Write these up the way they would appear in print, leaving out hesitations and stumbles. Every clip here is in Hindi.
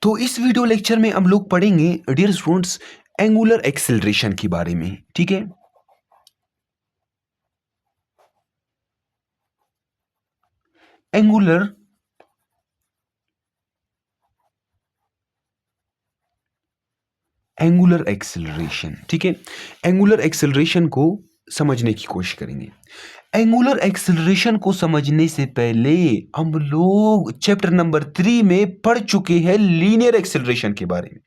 तो इस वीडियो लेक्चर में हम लोग पढ़ेंगे डियर स्टूडेंट्स एंगुलर एक्सेलरेशन के बारे में। ठीक है, एंगुलर एंगुलर एक्सेलरेशन। ठीक है, एंगुलर एक्सेलरेशन को समझने की कोशिश करेंगे। एंगुलर एक्सेलरेशन को समझने से पहले हम लोग चैप्टर नंबर 3 में पढ़ चुके हैं लीनियर एक्सेलरेशन के बारे में।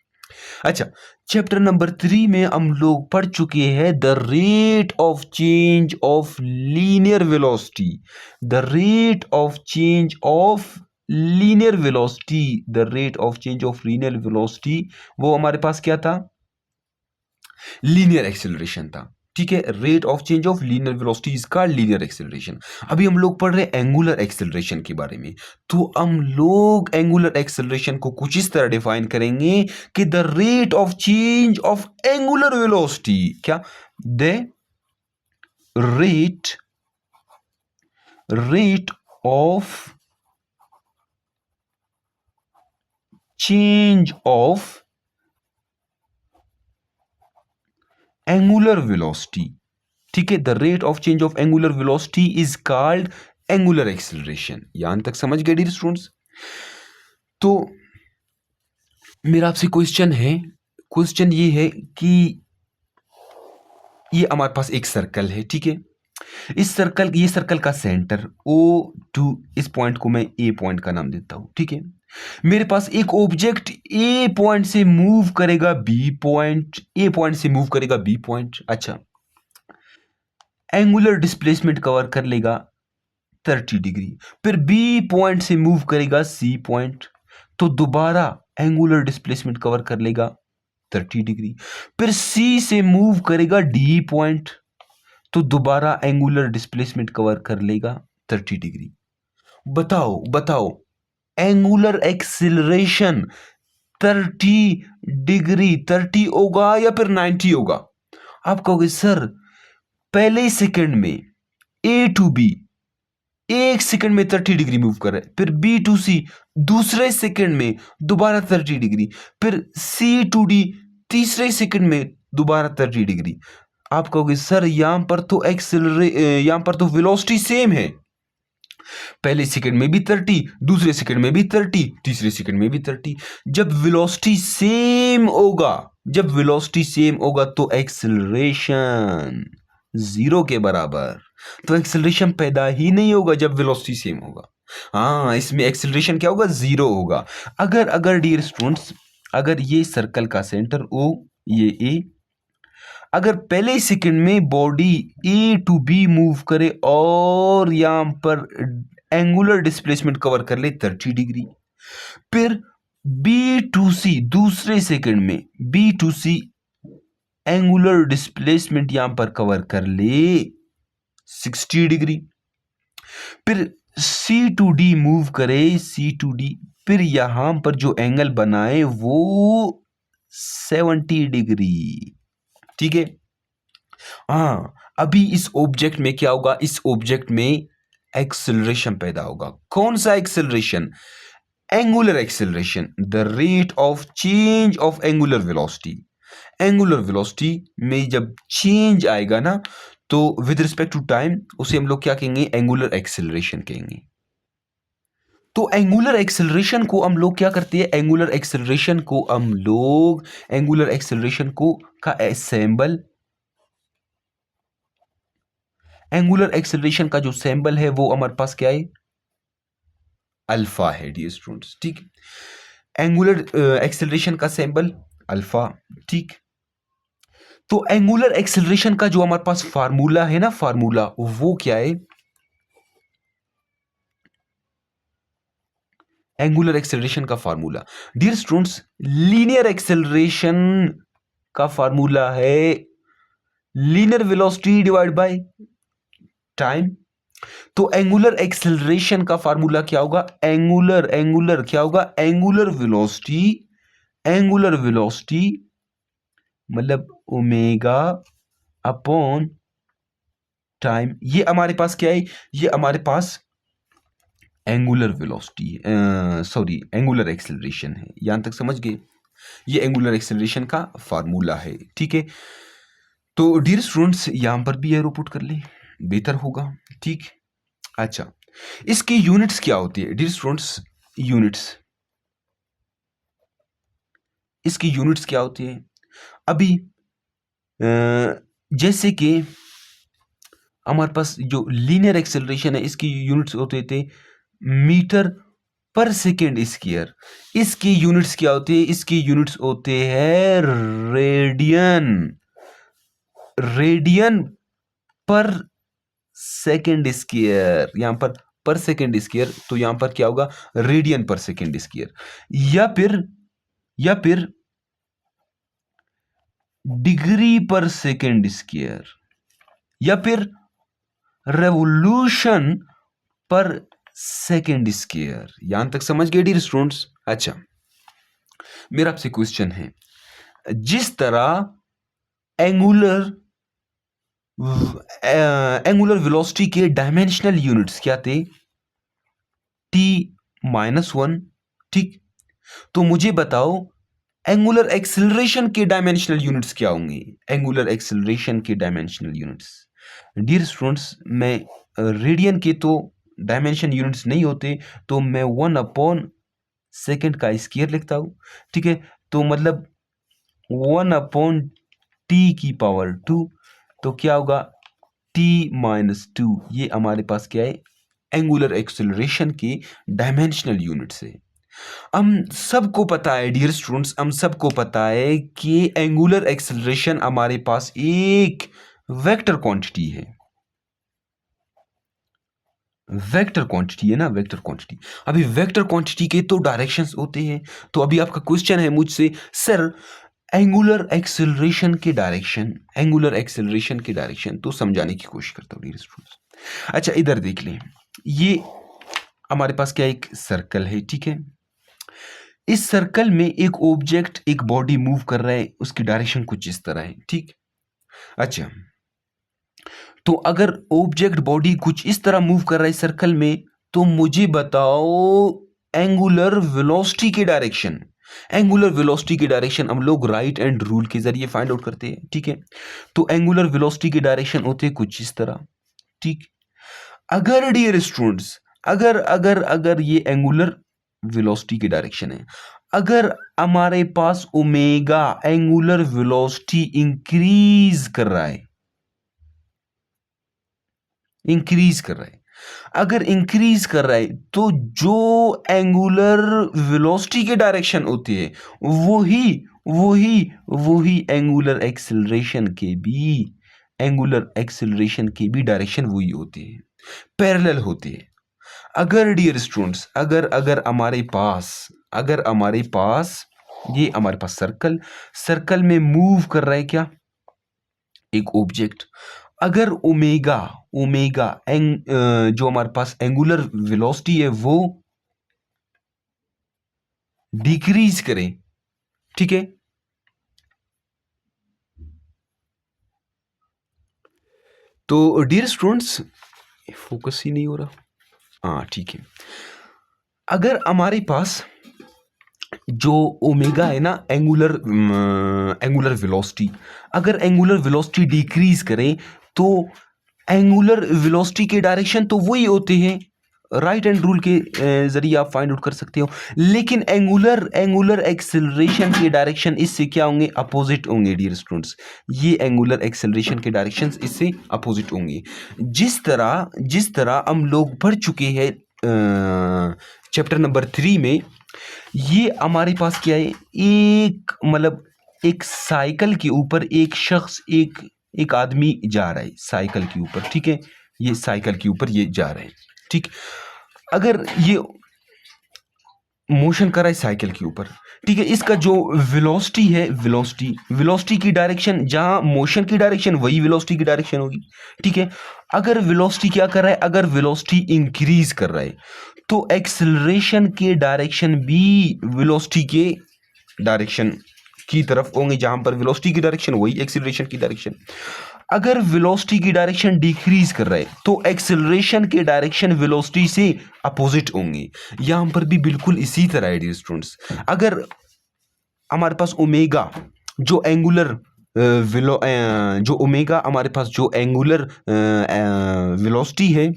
अच्छा, चैप्टर नंबर 3 में हम लोग पढ़ चुके हैं the rate of change of linear velocity. The rate of change of linear velocity, the rate of change of linear velocity, वो हमारे पास क्या था? लीनियर एक्सेलरेशन था। ठीक है, rate of change of linear velocity is called linear acceleration. अभी हम लोग पढ़ रहे हैं एंगुलर एक्सेलरेशन के बारे में। तो हम लोग एंगुलर एक्सेलरेशन को कुछ इस तरह डिफाइन करेंगे कि the rate of change of angular velocity, क्या? The rate of change of angular velocity. ठीक है, the rate of change of angular velocity is called angular acceleration. यहां तक समझ गए डियर स्टूडेंट्स? तो मेरा आपसे क्वेश्चन ये है कि ये हमारे पास एक सर्कल है। ठीक है, ये सर्कल का सेंटर O2, इस पॉइंट को मैं ए पॉइंट का नाम देता हूं। ठीक है, मेरे पास एक ऑब्जेक्ट ए पॉइंट से मूव करेगा बी पॉइंट, ए पॉइंट से मूव करेगा बी पॉइंट। अच्छा, एंगुलर डिस्प्लेसमेंट कवर कर लेगा 30 डिग्री। फिर बी पॉइंट से मूव करेगा सी पॉइंट, तो दोबारा एंगुलर डिस्प्लेसमेंट कवर कर लेगा 30 डिग्री। फिर सी से मूव करेगा डी पॉइंट, तो दोबारा एंगुलर डिस्प्लेसमेंट कवर कर लेगा 30 डिग्री। बताओ एंगुलर एक्सिलरेशन 30 डिग्री 30 होगा या फिर 90 होगा? आप कहोगे सर पहले सेकंड में ए टू बी एक सेकंड में 30 डिग्री मूव कर रहा है, फिर बी टू सी दूसरे सेकंड में दोबारा 30 डिग्री, फिर सी टू डी तीसरे सेकंड में दोबारा 30 डिग्री। आप कहोगे सर यहां पर तो वेलोसिटी सेम है, पहले सेकंड में भी 30, दूसरे सेकंड में भी 30, तीसरे सेकंड में भी 30। जब वेलोसिटी सेम होगा तो एक्सेलरेशन 0 के बराबर। तो एक्सेलरेशन पैदा ही नहीं होगा जब वेलोसिटी सेम होगा। हाँ, इसमें एक्सेलरेशन क्या होगा? 0 होगा। अगर डियर स्टूडेंट्स, अगर ये सर्कल का सेंटर O, ये A, अगर पहले सेकंड में body A to B move करे और यहां पर एंगुलर डिस्प्लेसमेंट कवर कर ले 30 डिग्री, फिर बी टू सी दूसरे सेकंड में B to C angular displacement यहां पर कवर कर ले 60 डिग्री, फिर सी टू डी मूव करे फिर यहां पर जो एंगल बनाए वो 70 डिग्री। ठीक है, हाँ, अभी इस ऑब्जेक्ट में क्या होगा? इस ऑब्जेक्ट में एक्सेलरेशन पैदा होगा। कौन सा acceleration? Angular acceleration, the rate of change of angular velocity. Angular velocity में जब चेंज आएगा ना, तो विद रिस्पेक्ट टू टाइम उसे हम लोग क्या कहेंगे? एंगुलर एक्सेलरेशन कहेंगे। तो एंगुलर एक्सेलरेशन को हम लोग क्या करते हैं? एंगुलर एक्सेलरेशन को का एंगुलर एक्सेलरेशन का जो सिंबल है वो हमारे पास क्या है? अल्फा है डियर स्टूडेंट्स। ठीक, एंगुलर एक्सेलरेशन का सिंबल अल्फा। ठीक, तो एंगुलर एक्सेलरेशन का जो हमारे पास फार्मूला है ना, वो क्या है? एंगुलर एक्सेलरेशन का formula dear students, linear acceleration का फार्मूला है linear velocity divide by time. तो एंगुलर एक्सेलरेशन का फार्मूला क्या होगा? एंगुलर क्या होगा? एंगुलर वेलोसिटी मतलब ओमेगा अपॉन टाइम। ये हमारे पास क्या है? ये हमारे पास angular velocity, sorry angular acceleration है। यहां तक समझ गए? ये एंगुलर एक्सेलरेशन का फार्मूला है, ठीक है। तो डियर स्टूडेंट्स यहां पर भी एरो पुट कर ले, बेहतर होगा, ठीक। अच्छा, इसकी यूनिट्स क्या होती है डियर स्टूडेंट्स? इसकी यूनिट्स क्या होती है? अभी जैसे कि हमारे पास जो लीनियर एक्सेलरेशन है, इसकी यूनिट्स होते थे मीटर पर सेकेंड स्क्वायर। इसकी यूनिट्स क्या होती है? इसकी यूनिट्स होते हैं रेडियन, रेडियन पर सेकेंड स्क्वायर। यहां पर सेकेंड स्क्वायर, तो यहां पर क्या होगा? रेडियन पर सेकेंड स्क्वायर, या फिर डिग्री पर सेकेंड स्क्वायर, या फिर रेवोल्यूशन पर सेकेंड स्क्वायर। यहां तक समझ गए डियर स्टूडेंट्स? अच्छा, मेरा आपसे क्वेश्चन है, जिस तरह एंगुलर एंगुलर वेलोसिटी के डायमेंशनल यूनिट्स क्या थे? t-1, ठीक। तो मुझे बताओ एंगुलर एक्सेलरेशन के डायमेंशनल यूनिट्स क्या होंगे? एंगुलर एक्सेलरेशन के डायमेंशनल यूनिट्स डियर स्टूडेंट्स, मैं रेडियन के तो डायमेंशन यूनिट्स नहीं होते, तो मैं 1/सेकेंड का स्क्वायर लिखता हूं, ठीक है। तो मतलब 1/t², तो क्या होगा? t-2। ये हमारे पास क्या है? एंगुलर एक्सेलरेशन के डायमेंशनल यूनिट्स है। हम सबको पता है डियर स्टूडेंट्स, हम सबको पता है कि एंगुलर एक्सेलरेशन हमारे पास एक वेक्टर क्वांटिटी है। वेक्टर क्वांटिटी है ना, वेक्टर क्वांटिटी। अभी वेक्टर क्वांटिटी के तो डायरेक्शंस होते हैं। तो अभी आपका क्वेश्चन है मुझसे, सर एंगुलर एक्सेलरेशन के डायरेक्शन, एंगुलर एक्सेलरेशन के डायरेक्शन तो समझाने की कोशिश करता हूं डियर स्टूडेंट्स। अच्छा, इधर देख लें, ये हमारे पास क्या एक सर्कल है, ठीक है। इस सर्कल में एक ऑब्जेक्ट, एक बॉडी मूव कर रहा है, उसकी डायरेक्शन कुछ इस तरह है, ठीक। अच्छा, तो अगर ऑब्जेक्ट बॉडी कुछ इस तरह मूव कर रहा है सर्कल में, तो मुझे बताओ एंगुलर वेलोसिटी की डायरेक्शन। एंगुलर वेलोसिटी की डायरेक्शन हम लोग राइट एंड रूल के जरिए फाइंड आउट करते हैं, ठीक है। तो एंगुलर वेलोसिटी की डायरेक्शन होते हैं कुछ इस तरह, ठीक। अगर डियर स्टूडेंट्स, अगर अगर अगर ये एंगुलर वेलोसिटी की डायरेक्शन है, अगर हमारे पास ओमेगा एंगुलर वेलोसिटी इंक्रीज कर रहा है, इंक्रीज कर रहा है, अगर इंक्रीज कर रहा है, तो जो एंगुलर वेलोसिटी के डायरेक्शन होती है वही वही वही एंगुलर एक्सेलरेशन के भी, एंगुलर एक्सेलरेशन की भी डायरेक्शन वही होती है, पैरेलल होती है। अगर डियर स्टूडेंट्स, अगर अगर हमारे पास, अगर हमारे पास ये हमारे पास सर्कल, सर्कल में मूव कर रहा है क्या? एक ऑब्जेक्ट। अगर ओमेगा, ओमेगा जो हमारे पास एंगुलर वेलोसिटी है वो डिक्रीज करे, ठीक है। तो डियर स्टूडेंट्स, फोकस ही नहीं हो रहा, हाँ ठीक है। अगर हमारे पास जो ओमेगा है ना, एंगुलर एंगुलर वेलोसिटी, अगर एंगुलर वेलोसिटी डिक्रीज करें, तो एंगुलर वेलोसिटी के डायरेक्शन तो वही होते हैं, राइट एंड रूल के जरिए आप फाइंड आउट कर सकते हो। लेकिन एंगुलर एंगुलर एक्सेलरेशन के डायरेक्शन इससे क्या होंगे? अपोजिट होंगे डियर स्टूडेंट्स। ये एंगुलर एक्सेलरेशन के डायरेक्शन इससे अपोजिट होंगे। जिस तरह हम लोग पढ़ चुके हैं चैप्टर नंबर 3 में, ये हमारे पास क्या है? एक मतलब एक साइकिल के ऊपर एक शख्स, एक आदमी जा रहा है साइकिल के ऊपर, ठीक है। ये साइकिल के ऊपर ये जा रहा है, ठीक। अगर ये मोशन कर रहा है साइकिल के ऊपर, ठीक है, इसका जो वेलोसिटी है, वेलोसिटी की डायरेक्शन, जहां मोशन की डायरेक्शन वही वेलोसिटी की डायरेक्शन होगी, ठीक है। अगर वेलोसिटी क्या कर रहा है? अगर वेलोसिटी इंक्रीज कर रहा है, तो एक्सेलरेशन के डायरेक्शन भी वेलोसिटी के डायरेक्शन की तरफ होंगे, जहां पर वेलोसिटी की डायरेक्शन वही एक्सीलरेशन की डायरेक्शन। अगर वेलोसिटी की डायरेक्शन डिक्रीज कर रहा है तो एक्सेलरेशन के डायरेक्शन वेलोसिटी से अपोजिट होंगे। यहां पर भी बिल्कुल इसी तरह है डियर स्टूडेंट्स। अगर हमारे पास ओमेगा जो एंगुलर जो ओमेगा हमारे पास जो एंगुलर वेलोसिटी है,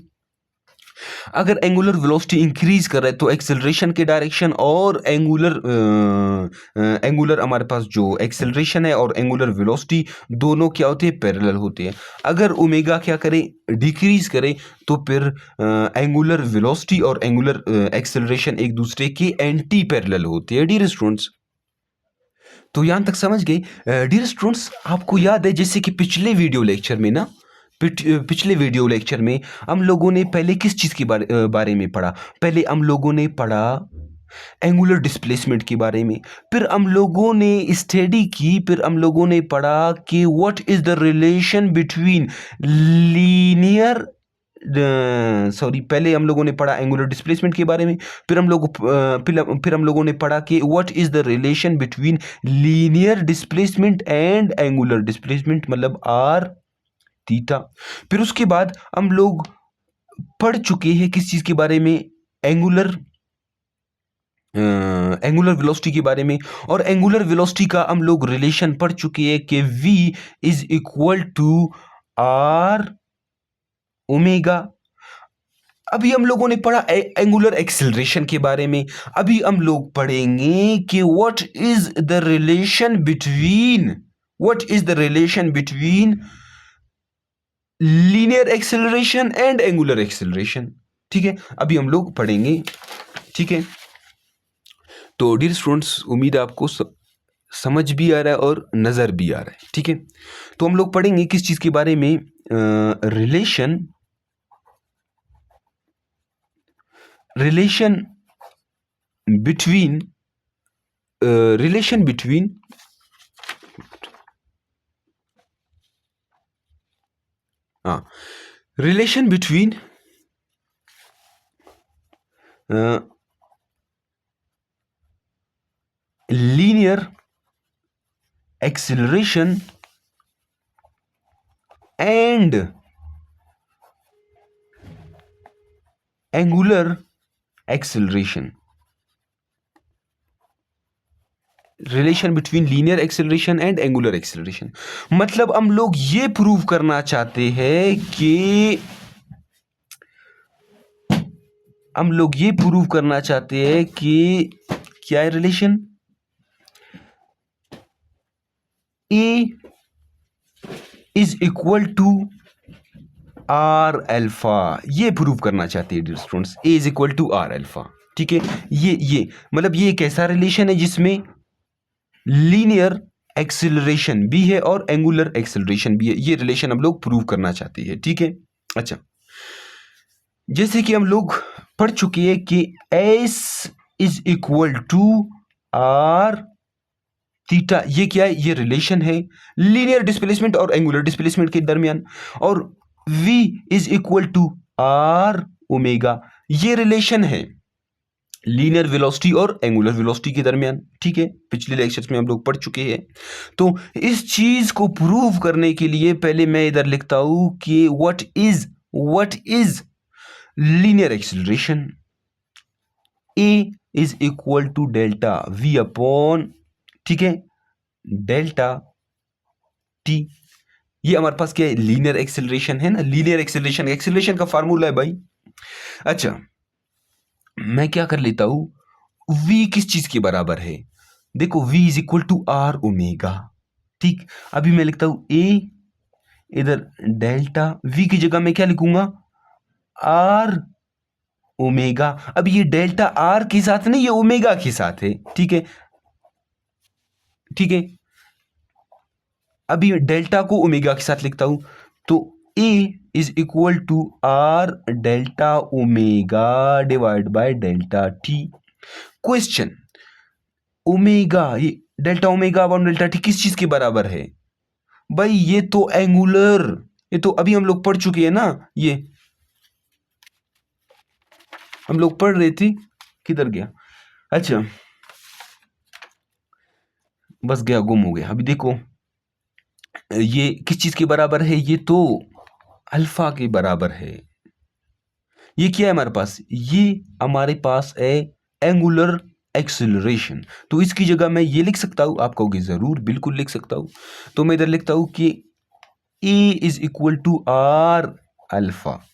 अगर एंगुलर वेलोसिटी इंक्रीज कर रहा है तो एक्सेलरेशन के डायरेक्शन और एंगुलर हमारे पास जो एक्सेलरेशन है और एंगुलर वेलोसिटी दोनों क्या होते हैं, पैरेलल होते हैं। अगर ओमेगा क्या करे, डिक्रीज करे, तो फिर एंगुलर वेलोसिटी और एंगुलर एक्सेलरेशन एक दूसरे के एंटी पैरेलल होते हैं डियर स्टूडेंट्स। तो यहां तक समझ गए डियर स्टूडेंट्स। आपको याद है जैसे कि पिछले वीडियो लेक्चर में ना, पिछले वीडियो लेक्चर में हम लोगों ने पहले किस चीज़ के बारे में पढ़ा? पहले हम लोगों ने पढ़ा एंगुलर डिस्प्लेसमेंट के बारे में, फिर हम लोगों ने स्टडी की, फिर हम लोगों ने पढ़ा कि what is the relation between linear पहले हम लोगों ने पढ़ा एंगुलर डिस्प्लेसमेंट के बारे में, फिर हम लोगों ने पढ़ा कि what is the relation between linear displacement and angular displacement, मतलब आर थीटा। फिर उसके बाद हम लोग पढ़ चुके हैं किस चीज के बारे में, एंगुलर वेलोसिटी के बारे में। और एंगुलर वेलोसिटी का हम लोग रिलेशन पढ़ चुके हैं कि v is equal to R omega. अभी हम लोगों ने पढ़ा एंगुलर एक्सेलरेशन के बारे में। अभी हम लोग पढ़ेंगे कि what is the relation between linear acceleration and angular acceleration. ठीक है, अभी हम लोग पढ़ेंगे। ठीक है, तो डियर स्टूडेंट्स उम्मीद है आपको समझ भी आ रहा है और नजर भी आ रहा है। ठीक है, तो हम लोग पढ़ेंगे किस चीज के बारे में, relation between relation between linear acceleration and angular acceleration. Relation between linear acceleration and angular acceleration मतलब हम लोग ये प्रूव करना चाहते हैं कि क्या है relation, A is equal to R alpha. ये प्रूव करना चाहते हैं dear students, A is equal to R alpha. ठीक है, ये मतलब ये एक ऐसा रिलेशन है जिसमें लीनियर एक्सेलरेशन भी है और एंगुलर एक्सेलरेशन भी है। ये रिलेशन हम लोग प्रूव करना चाहते हैं। ठीक है, अच्छा, जैसे कि हम लोग पढ़ चुके हैं कि S is equal to R theta. ये क्या है, ये रिलेशन है लीनियर डिस्प्लेसमेंट और एंगुलर डिस्प्लेसमेंट के दरमियान। और V is equal to R omega, ये रिलेशन है लीनियर वेलोसिटी और एंगुलर वेलोसिटी के दरमियान। ठीक है, पिछले लेक्चर्स में हम लोग पढ़ चुके हैं। तो इस चीज को प्रूव करने के लिए पहले मैं इधर लिखता हूं कि what is linear acceleration. A is equal to delta v upon, ठीक है, डेल्टा टी। ये हमारे पास क्या है, लीनियर एक्सेलरेशन है ना। लीनियर एक्सेलरेशन का फार्मूला है भाई। अच्छा, मैं क्या कर लेता हूं, v किस चीज के बराबर है, देखो v is equal to R omega. ठीक, अभी मैं लिखता हूं a, इधर डेल्टा, v की जगह मैं क्या लिखूंगा, आर ओमेगा। अब ये डेल्टा आर के साथ नहीं, ये ओमेगा के साथ है। ठीक है, ठीक है, अभी डेल्टा को ओमेगा के साथ लिखता हूं, तो A is equal to R delta omega divide by delta T. Question, omega, ये delta omega upon delta T किस चीज के बराबर है भाई, ये तो एंगुलर, ये तो अभी हम लोग पढ़ चुके हैं ना। ये हम लोग पढ़ रहे थे, किधर गया, अच्छा बस गया, गुम हो गया। अभी देखो ये किस चीज के बराबर है, ये तो अल्फा के बराबर है। ये क्या है हमारे पास, ये हमारे पास है एंगुलर एक्सेलरेशन। तो इसकी जगह मैं ये लिख सकता हूं, आप कहोगे जरूर बिल्कुल लिख सकता हूं, तो मैं इधर लिखता हूं कि A is equal to R alpha.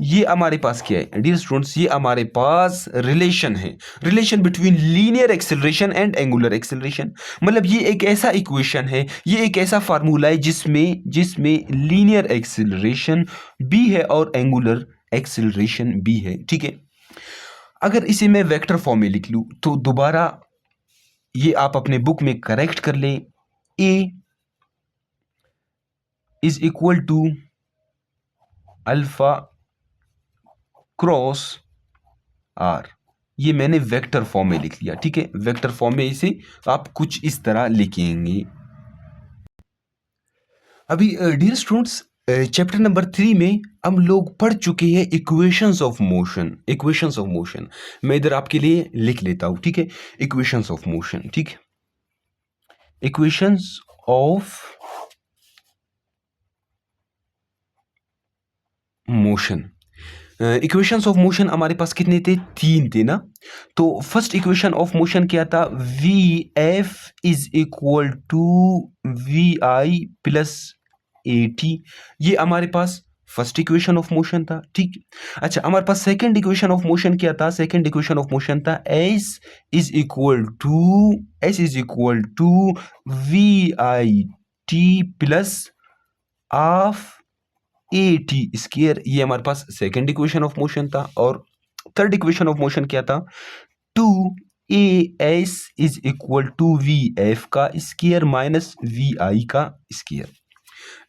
ये हमारे पास क्या है डियर स्टूडेंट्स, ये हमारे पास रिलेशन है, relation between linear acceleration and angular acceleration. मतलब ये एक ऐसा इक्वेशन है, ये एक ऐसा फार्मूला है जिसमें जिसमें लीनियर एक्सेलरेशन भी है और एंगुलर एक्सेलरेशन भी है। ठीक है, अगर इसे मैं वेक्टर फॉर्म में लिख लूं तो दोबारा ये आप अपने बुक में करेक्ट कर लें, A is equal to alpha cross R. ये मैंने वेक्टर फॉर्म में लिख लिया। ठीक है, वेक्टर फॉर्म में इसे आप कुछ इस तरह लिखेंगे। अभी डियर स्टूडेंट्स, चैप्टर नंबर 3 में हम लोग पढ़ चुके हैं equations of motion. Equations of motion मैं इधर आपके लिए लिख लेता हूं। ठीक है, इक्वेशंस ऑफ मोशन। ठीक है, equations of motion. Equations of motion हमारे पास कितने थे, 3 थे ना। तो फर्स्ट इक्वेशन ऑफ मोशन क्या था, V F is equal to V I plus A T. ये हमारे पास फर्स्ट इक्वेशन ऑफ मोशन था। ठीक, अच्छा हमारे पास सेकंड इक्वेशन ऑफ मोशन क्या था, सेकंड इक्वेशन ऑफ मोशन था S is equal to V I T plus half A T square. ये हमारे पास सेकंड इक्वेशन ऑफ मोशन था। और थर्ड इक्वेशन ऑफ मोशन क्या था, two A S is equal to V F का स्क्वायर माइनस वी आई का स्क्वायर।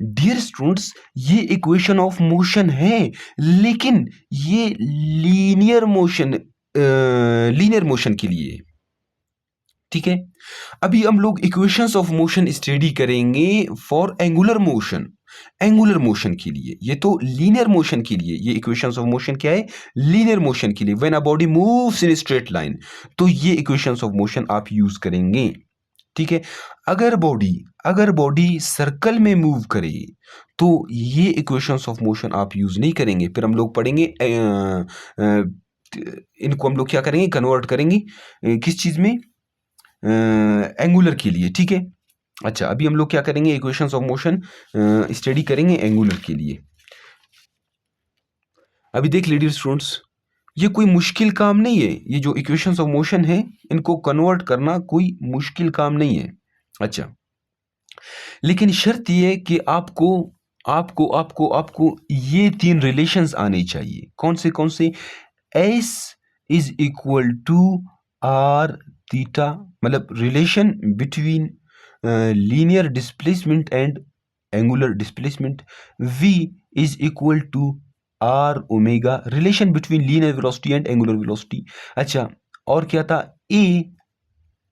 डियर स्टूडेंट्स, ये इक्वेशन ऑफ मोशन है, लेकिन ये लीनियर मोशन के लिए। ठीक है, अभी हम लोग इक्वेशंस ऑफ मोशन स्टडी करेंगे for angular motion. Angular motion के लिए, ये तो लीनियर मोशन के लिए, ये इक्वेशंस ऑफ मोशन क्या है, लीनियर मोशन के लिए। When a body moves in straight line, तो ये इक्वेशंस ऑफ मोशन आप यूज करेंगे। ठीक है, अगर बॉडी सर्कल में मूव करे तो ये इक्वेशंस ऑफ मोशन आप यूज नहीं करेंगे। फिर हम लोग पढ़ेंगे इनको हम लोग क्या करेंगे, कन्वर्ट करेंगे किस चीज में, एंगुलर के लिए। ठीक है, अच्छा अभी हम लोग क्या करेंगे, इक्वेशंस ऑफ मोशन स्टडी करेंगे एंगुलर के लिए। अभी देख लीजिए स्टूडेंट्स, ये कोई मुश्किल काम नहीं है, ये जो इक्वेशंस ऑफ मोशन है इनको कन्वर्ट करना कोई मुश्किल काम नहीं है। अच्छा, लेकिन शर्त ये है कि आपको आपको आपको आपको ये 3 रिलेशंस आने चाहिए। कौन से, S is equal to R theta, मतलब relation between linear displacement and angular displacement. v is equal to R omega, relation between linear velocity and angular velocity. अच्छा, और क्या था, a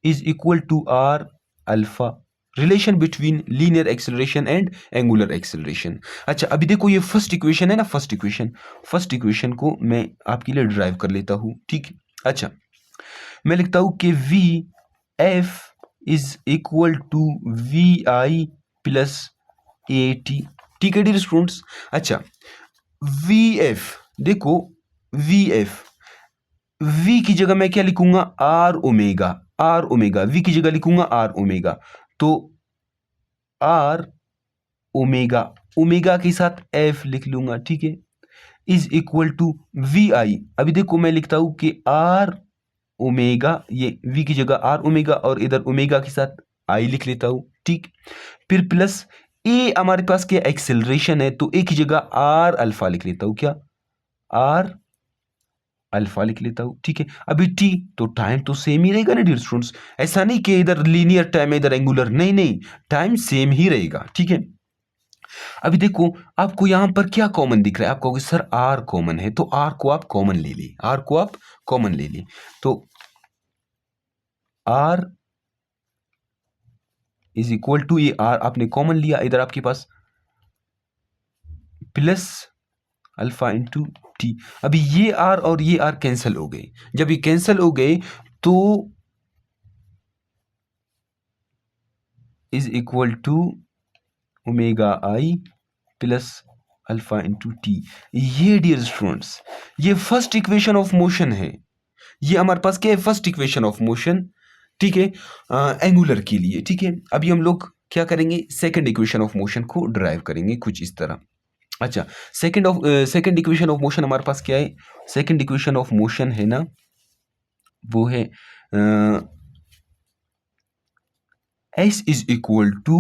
is equal to R alpha, relation between linear acceleration and angular acceleration. अच्छा अभी देखो ये फर्स्ट इक्वेशन है ना, फर्स्ट इक्वेशन को मैं आपके लिए ड्राइव कर लेता हूं। ठीक, अच्छा मैं लिखता हूं कि V F is equal to V I plus A T. ठीक है डियर स्टूडेंट्स, अच्छा वी एफ देखो, वी एफ, वी की जगह मैं क्या लिखूंगा, आर ओमेगा, वी की जगह लिखूंगा आर ओमेगा। तो आर ओमेगा, ओमेगा के साथ एफ लिख लूंगा। ठीक है, इज इक्वल टू वी आई। अभी देखो मैं लिखता हूं कि आर ओमेगा, ये वी की जगह आर ओमेगा और इधर ओमेगा के साथ आई लिख लेता हूं। ठीक, फिर प्लस ए हमारे पास क्या एक्सेलरेशन है, तो ए की जगह आर अल्फा लिख लेता हूं, क्या आर अल्फा लिख लेता हूं। ठीक है, अभी टी तो टाइम तो सेम ही रहेगा ना डियर स्टूडेंट्स, ऐसा नहीं कि इधर लीनियर टाइम है इधर एंगुलर, नहीं नहीं, टाइम सेम ही रहेगा। ठीक है, अभी देखो आपको यहां पर क्या कॉमन दिख रहा है, आप कहोगे सर आर कॉमन है, तो आर को आप कॉमन ले ली, आर को आप कॉमन ले ली, तो आर इज इक्वल टू, ये आर आपने कॉमन लिया, इधर आपके पास प्लस अल्फा इंटू टी। अभी ये आर और ये आर कैंसिल हो गए, जब ये कैंसिल हो गए तो is equal to omega I plus alpha into T. ये डियर स्टूडेंट्स ये फर्स्ट इक्वेशन ऑफ मोशन है। ये हमारे पास क्या है? फर्स्ट इक्वेशन ऑफ मोशन, ठीक है, एंगुलर के लिए, ठीक है। अभी हम लोग क्या करेंगे? सेकंड इक्वेशन ऑफ मोशन को ड्राइव करेंगे कुछ इस तरह। अच्छा, सेकंड इक्वेशन ऑफ मोशन हमारे पास क्या है? सेकंड इक्वेशन ऑफ मोशन है ना, वो है S is equal to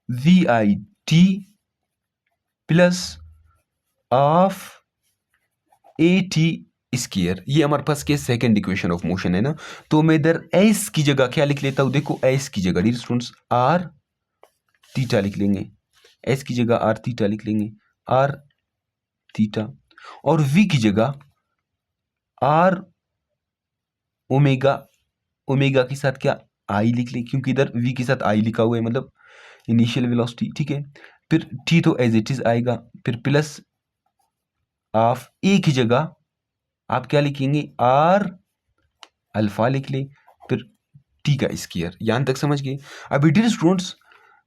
V I T plus half A T square. ये हमारे पास क्या सेकंड इक्वेशन ऑफ मोशन है ना। तो मैं इधर एस की जगह क्या लिख लेता हूं? देखो एस की जगह डियर स्टूडेंट्स आर थीटा लिख लेंगे। एस की जगह आर थीटा लिख लेंगे, आर थीटा। और वी की जगह आर ओमेगा, ओमेगा के साथ क्या आई लिख लें, क्योंकि इधर वी के साथ आई लिखा हुआ है, मतलब इनिशियल वेलोसिटी, ठीक है। फिर टी तो एज इट इज आएगा, फिर प्लस ऑफ ए की जगह आप क्या लिखेंगे? आर अल्फा लिख लें, फिर टी का स्क्वायर। यहां तक समझ गए? अभी dear students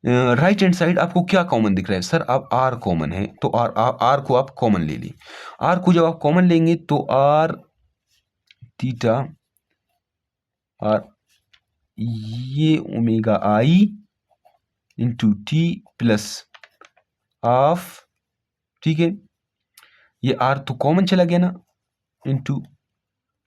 right hand side आपको क्या कॉमन दिख रहा है? सर अब आर कॉमन है, तो आर को आप कॉमन ले ली। आर को जब आप कॉमन लेंगे तो आर थीटा और ये omega I into T plus of, ठीक है, ये आर तो कॉमन चला गया ना, इंटू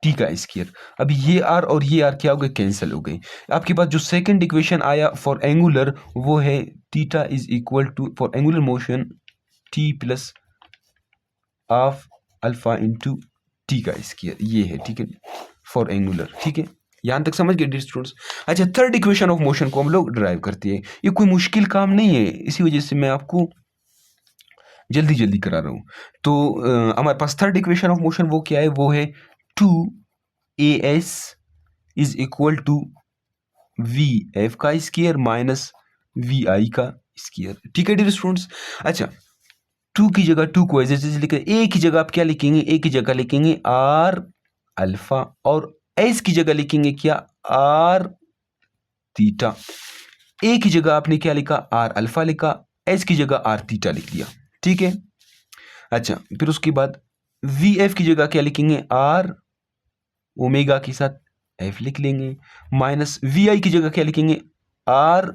टी का स्क्वायर। अभी ये आर और ये आर क्या हो गए? कैंसिल हो गए। आपके पास जो सेकंड इक्वेशन आया फॉर एंगुलर वो है theta is equal to for angular motion T plus half alpha into T का स्क्वायर। ये है, ठीक है, फॉर एंगुलर, ठीक है। यहां तक समझ गए डियर स्टूडेंट्स? अच्छा, थर्ड इक्वेशन ऑफ मोशन को हम लोग ड्राइव करते हैं। ये कोई मुश्किल काम नहीं है, इसी वजह से मैं आपको जल्दी जल्दी करा रहा हूं। तो हमारे पास थर्ड इक्वेशन ऑफ मोशन वो क्या है? वो है two A S is equal to V F का स्क्वायर माइनस वी आई का स्क्वायर, ठीक है डियर स्टूडेंट्स। अच्छा, टू की जगह टू को एज इट इज लिखे, ए की जगह आप क्या लिखेंगे? ए की जगह लिखेंगे आर अल्फा, और एस की जगह लिखेंगे क्या? Are theta. ए की जगह आपने क्या लिखा? आर अल्फा लिखा, एस की जगह आर थीटा लिख लिया, ठीक है। अच्छा, फिर उसके बाद वी एफ की जगह क्या लिखेंगे? आर ओमेगा के साथ एफ लिख लेंगे, माइनस वी आई की जगह क्या लिखेंगे? आर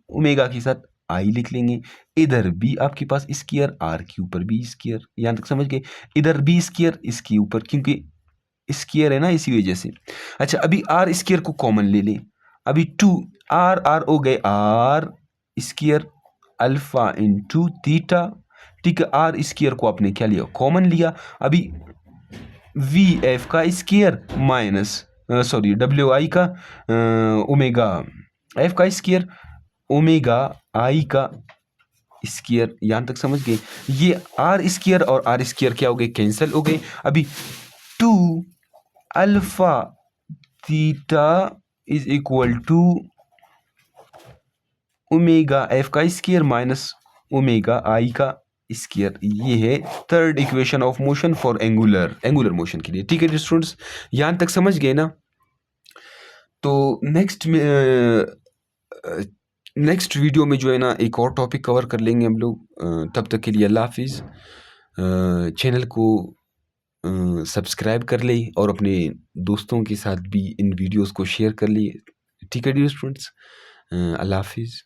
ओमेगा के साथ आई लिख लेंगे। इधर भी आपके पास स्क्वायर, आर के ऊपर भी स्क्वायर, यहां तक समझ गए? इधर भी स्क्वायर, इसके ऊपर, क्योंकि स्क्वायर है ना, इसी वजह से। अच्छा, अभी आर स्क्वायर को कॉमन ले लें। अभी टू आर आर हो गए R square alpha into theta, ठीक है। आर स्क्वायर को आपने क्या लिया? कॉमन लिया। अभी वी एफ का square minus sorry W I का ओमेगा एफ का स्क्वायर ओमेगा आई का स्क्वायर। यहां तक समझ गए? ये आर स्क्वायर और आर स्क्वायर क्या हो गए? कैंसिल हो गए। अभी two alpha theta is equal to omega F का स्क्वायर माइनस ओमेगा आई का स्क्वायर। ये है third equation of motion for angular motion के लिए, ठीक है स्टूडेंट्स। यहां तक समझ गए ना? तो नेक्स्ट वीडियो में जो है ना एक और टॉपिक कवर कर लेंगे हम लोग। तब तक के लिए अल्लाह हाफिज़। चैनल को सब्सक्राइब कर ले और अपने दोस्तों के साथ भी इन वीडियोस को शेयर कर लिए, ठीक है डियर स्टूडेंट्स। अल्लाह हाफिज़।